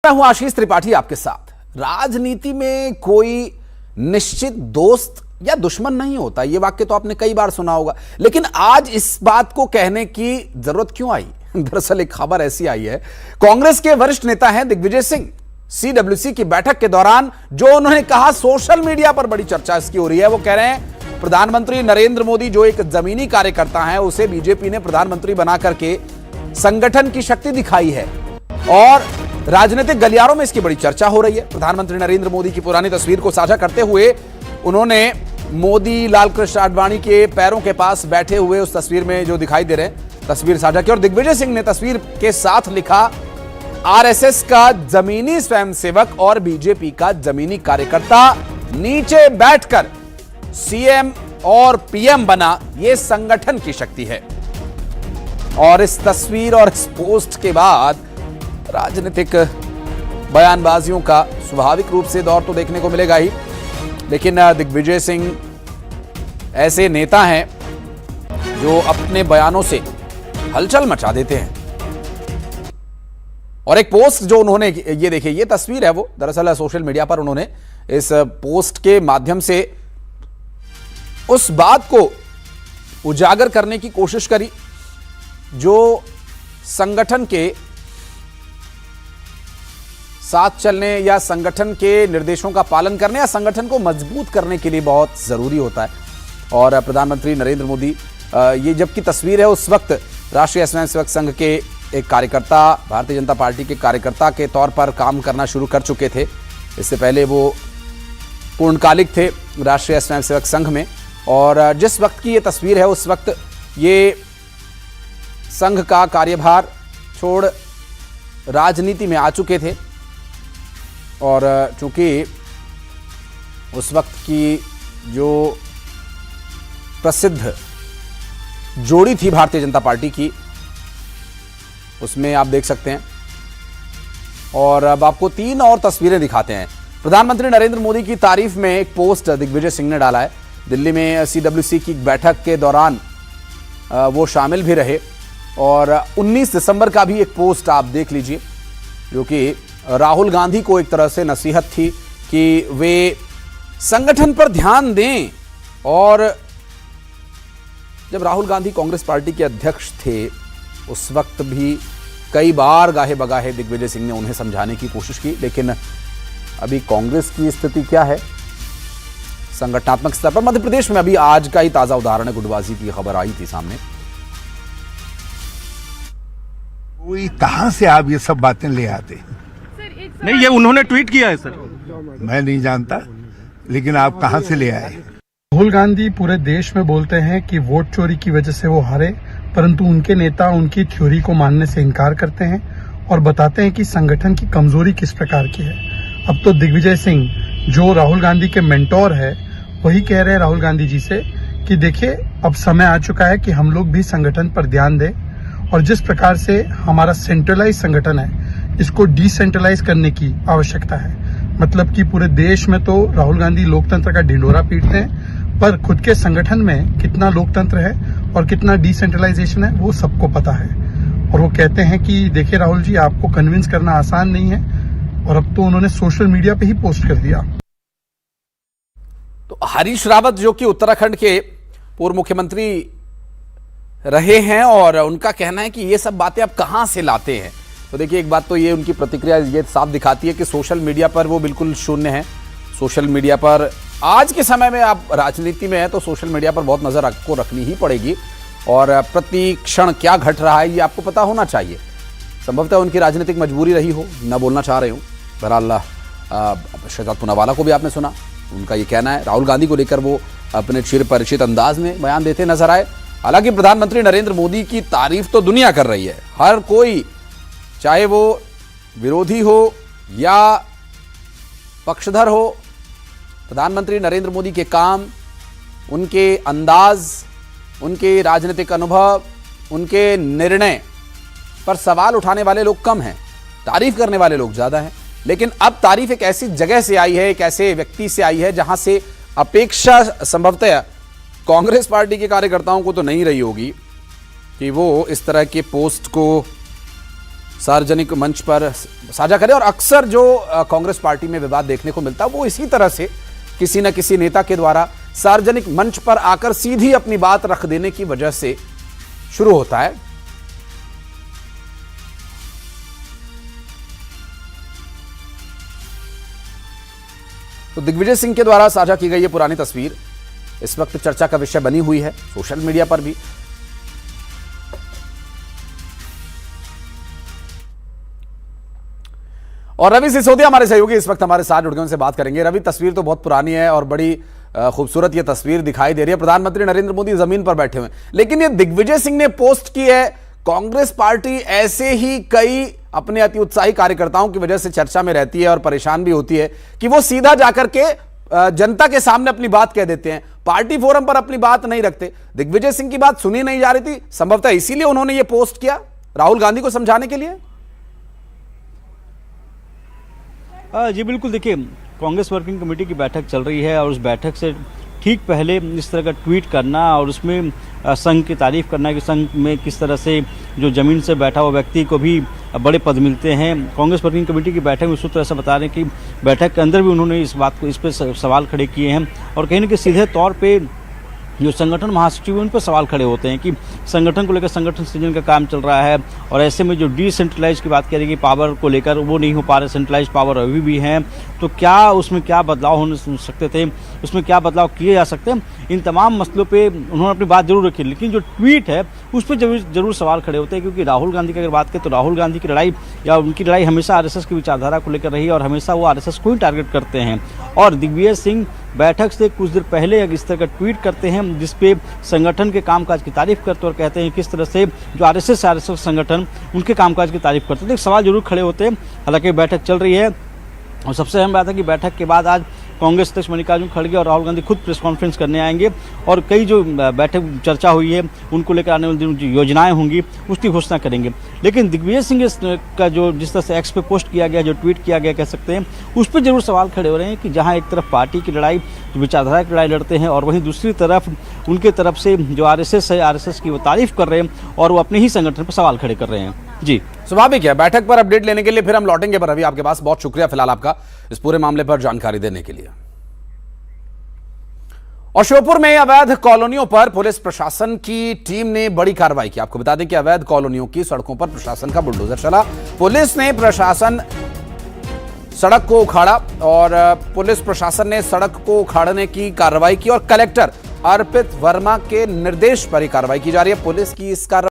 मैं हूं आशीष त्रिपाठी आपके साथ। राजनीति में कोई निश्चित दोस्त या दुश्मन नहीं होता, यह वाक्य तो आपने कई बार सुना होगा, लेकिन आज इस बात को कहने की जरूरत क्यों आई? दरअसल एक खबर ऐसी आई है, कांग्रेस के वरिष्ठ नेता हैं दिग्विजय सिंह, CWC की बैठक के दौरान जो उन्होंने कहा, सोशल मीडिया पर बड़ी चर्चा इसकी हो रही है। वो कह रहे हैं प्रधानमंत्री नरेंद्र मोदी जो एक जमीनी कार्यकर्ता है, उसे बीजेपी ने प्रधानमंत्री बना करके संगठन की शक्ति दिखाई है और राजनीतिक गलियारों में इसकी बड़ी चर्चा हो रही है। प्रधानमंत्री नरेंद्र मोदी की पुरानी तस्वीर को साझा करते हुए उन्होंने मोदी लालकृष्ण आडवाणी के पैरों के पास बैठे हुए उस तस्वीर में जो दिखाई दे रहे हैं तस्वीर साझा की और दिग्विजय सिंह ने तस्वीर के साथ लिखा, आरएसएस का जमीनी स्वयंसेवक और बीजेपी का जमीनी कार्यकर्ता नीचे बैठकर सीएम और पीएम बना, यह संगठन की शक्ति है। और इस तस्वीर और इस पोस्ट के बाद राजनीतिक बयानबाजियों का स्वाभाविक रूप से दौर तो देखने को मिलेगा ही, लेकिन दिग्विजय सिंह ऐसे नेता हैं जो अपने बयानों से हलचल मचा देते हैं। और एक पोस्ट जो उन्होंने, ये देखिए, ये तस्वीर है, वो दरअसल सोशल मीडिया पर उन्होंने इस पोस्ट के माध्यम से उस बात को उजागर करने की कोशिश करी जो संगठन के साथ चलने या संगठन के निर्देशों का पालन करने या संगठन को मजबूत करने के लिए बहुत जरूरी होता है। और प्रधानमंत्री नरेंद्र मोदी, ये जबकि तस्वीर है उस वक्त राष्ट्रीय स्वयंसेवक संघ के एक कार्यकर्ता, भारतीय जनता पार्टी के कार्यकर्ता के तौर पर काम करना शुरू कर चुके थे। इससे पहले वो पूर्णकालिक थे राष्ट्रीय स्वयंसेवक संघ में, और जिस वक्त की ये तस्वीर है उस वक्त ये संघ का कार्यभार छोड़ राजनीति में आ चुके थे। और चूंकि उस वक्त की जो प्रसिद्ध जोड़ी थी भारतीय जनता पार्टी की, उसमें आप देख सकते हैं। और अब आपको 3 और तस्वीरें दिखाते हैं। प्रधानमंत्री नरेंद्र मोदी की तारीफ में एक पोस्ट दिग्विजय सिंह ने डाला है। दिल्ली में CWC की बैठक के दौरान वो शामिल भी रहे, और 19 दिसंबर का भी एक पोस्ट आप देख लीजिए, जो कि राहुल गांधी को एक तरह से नसीहत थी कि वे संगठन पर ध्यान दें। और जब राहुल गांधी कांग्रेस पार्टी के अध्यक्ष थे, उस वक्त भी कई बार गाहे बगाहे दिग्विजय सिंह ने उन्हें समझाने की कोशिश की, लेकिन अभी कांग्रेस की स्थिति क्या है संगठनात्मक स्तर पर? मध्य प्रदेश में अभी आज का ही ताजा उदाहरण है, गुटबाजी की खबर आई थी सामने। कहां से आप ये सब बातें ले आते? नहीं, ये उन्होंने ट्वीट किया है सर। मैं नहीं जानता, लेकिन आप कहां से ले आए? राहुल गांधी पूरे देश में बोलते हैं कि वोट चोरी की वजह से वो हारे, परंतु उनके नेता उनकी थ्योरी को मानने से इनकार करते हैं और बताते हैं कि संगठन की कमजोरी किस प्रकार की है। अब तो दिग्विजय सिंह, जो राहुल गांधी के मेंटोर है, वही कह रहे हैं राहुल गांधी जी से कि देखिए, अब समय आ चुका है कि हम लोग भी संगठन पर ध्यान दें, और जिस प्रकार से हमारा सेंट्रलाइज संगठन है, इसको डिसेंट्रलाइज करने की आवश्यकता है। मतलब कि पूरे देश में तो राहुल गांधी लोकतंत्र का ढिंढोरा पीटते हैं, पर खुद के संगठन में कितना लोकतंत्र है और कितना डिसेंट्रलाइजेशन है वो सबको पता है। और वो कहते हैं कि देखिए राहुल जी, आपको कन्विंस करना आसान नहीं है, और अब तो उन्होंने सोशल मीडिया पे ही पोस्ट कर दिया। तो हरीश रावत, जो कि उत्तराखंड के पूर्व मुख्यमंत्री रहे हैं, और उनका कहना है कि ये सब बातें आप कहां से लाते हैं। तो देखिए, एक बात तो ये उनकी प्रतिक्रिया ये साफ दिखाती है कि सोशल मीडिया पर वो बिल्कुल शून्य है। सोशल मीडिया पर आज के समय में आप राजनीति में है तो सोशल मीडिया पर बहुत नजर आपको रखनी ही पड़ेगी, और प्रति क्षण क्या घट रहा है ये आपको पता होना चाहिए। संभवतः उनकी राजनीतिक मजबूरी रही हो, ना बोलना चाह रहे हो। बहरहाल शहजाद पूनावाला को भी आपने सुना, उनका ये कहना है। राहुल गांधी को लेकर वो अपने चिर परिचित अंदाज में बयान देते नजर आए। हालांकि प्रधानमंत्री नरेंद्र मोदी की तारीफ तो दुनिया कर रही है, हर कोई, चाहे वो विरोधी हो या पक्षधर हो। प्रधानमंत्री नरेंद्र मोदी के काम, उनके अंदाज, उनके राजनीतिक अनुभव, उनके निर्णय पर सवाल उठाने वाले लोग कम हैं, तारीफ करने वाले लोग ज्यादा हैं। लेकिन अब तारीफ एक ऐसी जगह से आई है, एक ऐसे व्यक्ति से आई है जहां से अपेक्षा संभवतः कांग्रेस पार्टी के कार्यकर्ताओं को तो नहीं रही होगी कि वो इस तरह के पोस्ट को सार्वजनिक मंच पर साझा करें। और अक्सर जो कांग्रेस पार्टी में विवाद देखने को मिलता है वो इसी तरह से किसी न किसी नेता के द्वारा सार्वजनिक मंच पर आकर सीधी अपनी बात रख देने की वजह से शुरू होता है। तो दिग्विजय सिंह के द्वारा साझा की गई ये पुरानी तस्वीर इस वक्त चर्चा का विषय बनी हुई है सोशल मीडिया पर भी। और रवि सिसोदिया हमारे सहयोगी इस वक्त हमारे साथ जुड़ गए, उनसे बात करेंगे। रवि, तस्वीर तो बहुत पुरानी है और बड़ी खूबसूरत ये तस्वीर दिखाई दे रही है। प्रधानमंत्री नरेंद्र मोदी जमीन पर बैठे हुए हैं, लेकिन ये दिग्विजय सिंह ने पोस्ट की है। कांग्रेस पार्टी ऐसे ही कई अपने अति उत्साही कार्यकर्ताओं की वजह से चर्चा में रहती है और परेशान भी होती है कि वो सीधा जाकर के जनता के सामने अपनी बात कह देते हैं, पार्टी फोरम पर अपनी बात नहीं रखते। दिग्विजय सिंह की बात सुनी नहीं जा रही थी, संभवतः इसीलिए उन्होंने ये पोस्ट किया राहुल गांधी को समझाने के लिए। जी बिल्कुल, देखिए कांग्रेस वर्किंग कमेटी की बैठक चल रही है और उस बैठक से ठीक पहले इस तरह का ट्वीट करना और उसमें संघ की तारीफ करना कि संघ में किस तरह से जो जमीन से बैठा हुआ व्यक्ति को भी बड़े पद मिलते हैं। कांग्रेस वर्किंग कमेटी की बैठक में सूत्र ऐसा बता रहे हैं कि बैठक के अंदर भी उन्होंने इस पर सवाल खड़े किए हैं और कहीं ना कहीं सीधे तौर पे जो संगठन महासचिव है उन पर सवाल खड़े होते हैं कि संगठन को लेकर संगठन सृजन का काम चल रहा है और ऐसे में जो डिसेंट्रलाइज की बात करेंगे पावर को लेकर वो नहीं हो पा रहे, सेंट्रलाइज पावर अभी भी हैं, तो क्या उसमें क्या बदलाव हो सकते थे, उसमें क्या बदलाव किए जा सकते हैं। इन तमाम मसलों पे उन्होंने अपनी बात जरूर रखी, लेकिन जो ट्वीट है उस पर जरूर सवाल खड़े होते हैं क्योंकि राहुल गांधी की अगर बात करें तो राहुल गांधी की लड़ाई या उनकी लड़ाई हमेशा आरएसएस की विचारधारा को लेकर रही और हमेशा वो आरएसएस को ही टारगेट करते हैं। और दिग्विजय सिंह बैठक से कुछ देर पहले इस तरह का ट्वीट करते हैं जिसपे संगठन के कामकाज की तारीफ करते और कहते हैं किस तरह से जो आरएसएस संगठन उनके कामकाज की तारीफ करते हैं। तो एक सवाल जरूर खड़े होते हैं। हालांकि बैठक चल रही है और सबसे अहम बात है कि बैठक के बाद आज कांग्रेस अध्यक्ष मल्लिकार्जुन खड़गे और राहुल गांधी खुद प्रेस कॉन्फ्रेंस करने आएंगे और कई जो बैठक चर्चा हुई है उनको लेकर आने वाली जो योजनाएं होंगी उसकी घोषणा करेंगे। लेकिन दिग्विजय सिंह का जो जिस तरह से एक्स पे पोस्ट किया गया, जो ट्वीट किया गया कह सकते हैं, उस पर जरूर सवाल खड़े हो रहे हैं कि जहां एक तरफ पार्टी की लड़ाई विचारधारा की लड़ाई लड़ते हैं और वहीं दूसरी तरफ उनके तरफ से जो आरएसएस है आरएसएस की वो तारीफ कर रहे हैं और वो अपने ही संगठन पर सवाल खड़े कर रहे हैं। जी स्वाभाविक है। बैठक पर अपडेट लेने के लिए फिर हम लौटेंगे, पर अभी आपके पास बहुत शुक्रिया फिलहाल आपका इस पूरे मामले पर जानकारी देने के लिए। और श्योपुर में अवैध कॉलोनियों पर पुलिस प्रशासन की टीम ने बड़ी कार्रवाई की। आपको बता दें कि अवैध कॉलोनियों की सड़कों पर प्रशासन का बुलडोजर चला। पुलिस ने प्रशासन सड़क को उखाड़ा और पुलिस प्रशासन ने सड़क को उखाड़ने की कार्रवाई की और कलेक्टर अर्पित वर्मा के निर्देश पर ही कार्रवाई की जा रही है। पुलिस की इस कार्रवाई